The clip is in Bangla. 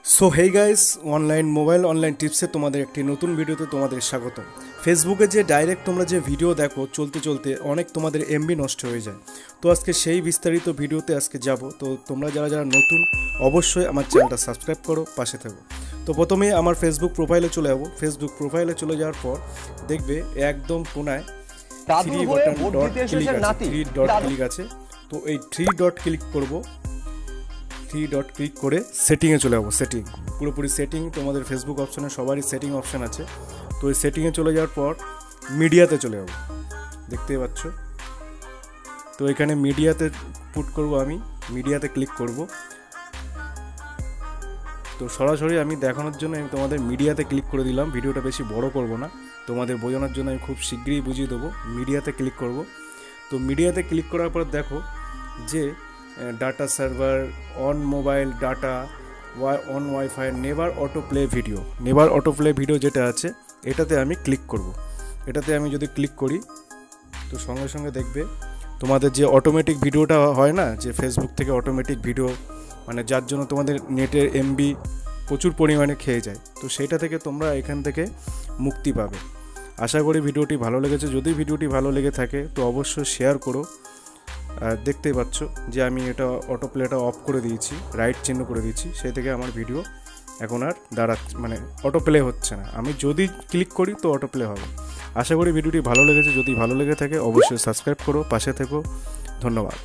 So hey guys, mobile online টিপসে তোমাদের একটি নতুন ভিডিওতে তোমাদের স্বাগত। ফেসবুকে যে ডাইরেক্ট তোমরা যে ভিডিও দেখো চলতে চলতে অনেক তোমাদের এমবি নষ্ট হয়ে যায়। তো আজকে সেই বিস্তারিত ভিডিওতে আজকে যাব। তো তোমরা যারা যারা নতুন অবশ্যই আমার চ্যানেলটা সাবস্ক্রাইব করো, পাশে থাকো। তো প্রথমেই আমার ফেসবুক প্রোফাইলে চলে যাবো। ফেসবুক প্রোফাইলে চলে যাওয়ার পর দেখবে একদম কোনায় থ্রি ডট ক্লিক আছে। তো এই থ্রি ডট ক্লিক করবো। থ্রি ডট ক্লিক করে সেটিংয়ে চলে যাবো। সেটিং পুরোপুরি সেটিং, তোমাদের ফেসবুক অপশানে সবারই সেটিং অপশান আছে। তো এই সেটিংয়ে চলে যাওয়ার পর মিডিয়াতে চলে যাবো, দেখতেই পাচ্ছ। তো এখানে মিডিয়াতে পুট করব, আমি মিডিয়াতে ক্লিক করব। তো সরাসরি আমি দেখানোর জন্য আমি তোমাদের মিডিয়াতে ক্লিক করে দিলাম। ভিডিওটা বেশি বড় করব না, তোমাদের বোঝানোর জন্য আমি খুব শীঘ্রই বুঝিয়ে দেবো। মিডিয়াতে ক্লিক করব। তো মিডিয়াতে ক্লিক করার পর দেখো যে data server, on mobile data, on wifi, never auto play video যেটা আছে এটাতে আমি ক্লিক করব। এটাতে আমি যদি ক্লিক করি তো সঙ্গে সঙ্গে দেখবে তোমাদের যে অটোমেটিক ভিডিওটা হয় না, যে ফেসবুক থেকে অটোমেটিক ভিডিও, মানে যার জন্য তোমাদের নেটের এমবি প্রচুর পরিমাণে খেয়ে যায়, তো সেইটা থেকে তোমরা এখান থেকে মুক্তি পাবে। আশা করি ভিডিওটি ভালো লেগেছে। যদি ভিডিওটি ভালো লেগে থাকে তো অবশ্যই শেয়ার করো। দেখতেই পাচ্ছ যে আমি এটা অটো প্লেটা অফ করে দিয়েছি, রাইট চিহ্ন করে দিয়েছি। সেই থেকে আমার ভিডিও এখন আর মানে অটো প্লে হচ্ছে না। আমি যদি ক্লিক করি তো অটো প্লে হবে। আশা করি ভিডিওটি ভালো লেগেছে। যদি ভালো লেগে থাকে অবশ্যই সাবস্ক্রাইব করো, পাশে থেকো। ধন্যবাদ।